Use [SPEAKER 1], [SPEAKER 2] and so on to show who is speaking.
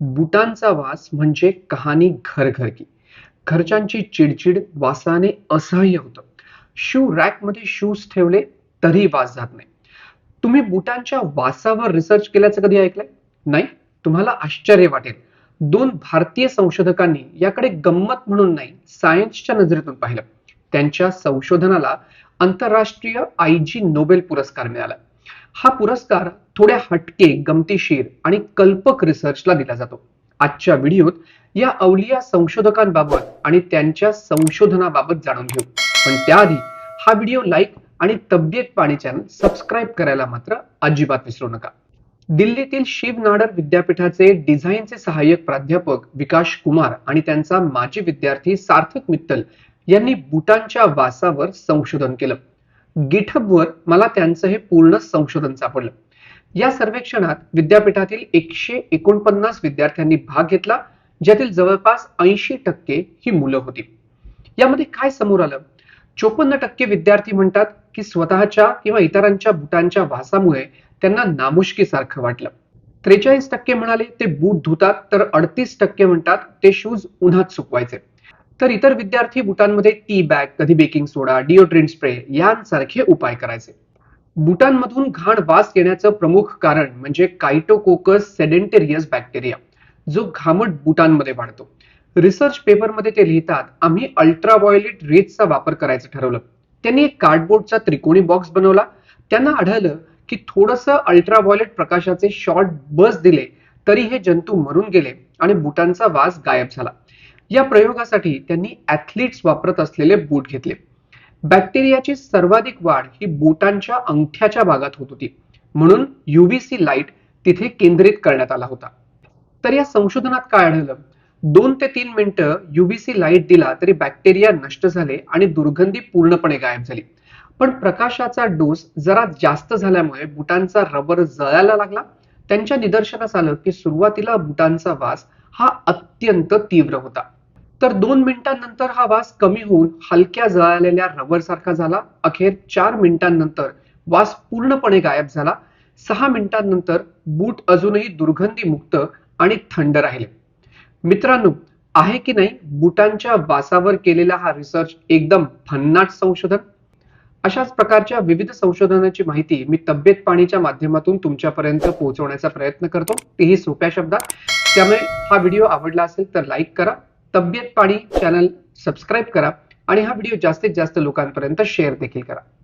[SPEAKER 1] बुटांचा वास म्हणजे कहाणी घर घर की. घरच्यांची चिडचिड वासाने असह्य होतं. शू रॅकमध्ये शूज ठेवले तरी वास जात नाही. तुम्ही बुटांच्या वासावर रिसर्च केल्याचं कधी ऐकलंय? नाही? तुम्हाला आश्चर्य वाटेल. दोन भारतीय संशोधकांनी याकडे गंमत म्हणून नाही, सायन्सच्या नजरेतून पाहिलं. त्यांच्या संशोधनाला आंतरराष्ट्रीय आयजी नोबेल पुरस्कार मिळाला. हा पुरस्कार थोड्या हटके, गमतीशीर आणि कल्पक रिसर्चला दिला जातो. आजच्या व्हिडिओत या अवलिया संशोधकांबाबत आणि त्यांच्या संशोधनाबाबत जाणून घेऊ. पण त्याआधी हा व्हिडिओ लाईक आणि तब्येत पाणी चॅनल सबस्क्राईब करायला मात्र अजिबात विसरू नका. दिल्लीतील शिव नाडर विद्यापीठाचे डिझाईनचे सहाय्यक प्राध्यापक विकास कुमार आणि त्यांचा माजी विद्यार्थी सार्थक मित्तल यांनी बुटांच्या वासावर संशोधन केलं. गिटहबवर मला त्यांचं हे पूर्ण संशोधन सापडलं. या सर्वेक्षणात विद्यापीठातील 149 विद्यार्थ्यांनी भाग घेतला, ज्यातील जवळपास 80% ही मुलं होती. यामध्ये काय समोर आलं? 54% विद्यार्थी म्हणतात की स्वतःच्या किंवा इतरांच्या बुटांच्या वासामुळे त्यांना नामुष्कीसारखं वाटलं. 43% म्हणाले ते बूट धुतात, तर 38% म्हणतात ते शूज उन्हात सुकवायचे. तर इतर विद्यार्थी बुटांमध्ये टी बॅग, कधी बेकिंग सोडा, डिओड्रेंट स्प्रे यांसारखे उपाय करायचे. बुटांमधून घाण वास येण्याचं प्रमुख कारण म्हणजे कायटोकोकस सेडेंटेरियस बॅक्टेरिया, जो घामट बुटांमध्ये वाढतो. रिसर्च पेपरमध्ये ते लिहितात, आम्ही अल्ट्राव्हायोलेट रेजचा वापर करायचं ठरवलं. त्यांनी एक कार्डबोर्डचा त्रिकोणी बॉक्स बनवला. त्यांना आढळलं की थोडंसं अल्ट्राव्हायोलेट प्रकाशाचे शॉर्ट बस दिले तरी हे जंतू मरून गेले आणि बुटांचा वास गायब झाला. या प्रयोगासाठी त्यांनी ऍथलीट्स वापरत असलेले बूट घेतले. बॅक्टेरियाची सर्वाधिक वाढ ही बोटांच्या अंगठ्याच्या भागात होत होती, म्हणून युव्हीसी लाईट तिथे केंद्रित करण्यात आला होता. तर या संशोधनात काय आढळलं? 2 ते 3 मिनिटं युव्हीसी लाईट दिला तरी बॅक्टेरिया नष्ट झाले आणि दुर्गंधी पूर्णपणे गायब झाली. पण प्रकाशाचा डोस जरा जास्त झाल्यामुळे बुटांचा रबर जळायला लागला. त्यांच्या निदर्शनास आलं की सुरुवातीला बुटांचा वास हा अत्यंत तीव्र होता, तर 2 मिनिटांनंतर हा वास कमी होऊन हलक्या जळालेल्या रबर सारखा झाला. अखेर 4 मिनिटांनंतर वास पूर्णपणे गायब झाला. 6 मिनिटांनंतर बूट अजूनही दुर्गंधी मुक्त आणि थंड राहिले. मित्रांनो, आहे की नाही बुटांच्या वासावर केलेला हा रिसर्च एकदम भन्नाट संशोधन? अशाच प्रकारच्या विविध संशोधनाची माहिती मी तब्येत पाणीच्या माध्यमातून तुमच्यापर्यंत पोहोचवण्याचा प्रयत्न करतो, तेही सोप्या शब्दात. त्यामुळे हा व्हिडिओ आवडला असेल तर लाईक करा, तब्येत पाणी चॅनल सबस्क्राईब करा आणि हा व्हिडिओ जास्तीत जास्त लोकांपर्यंत शेअर देखील करा.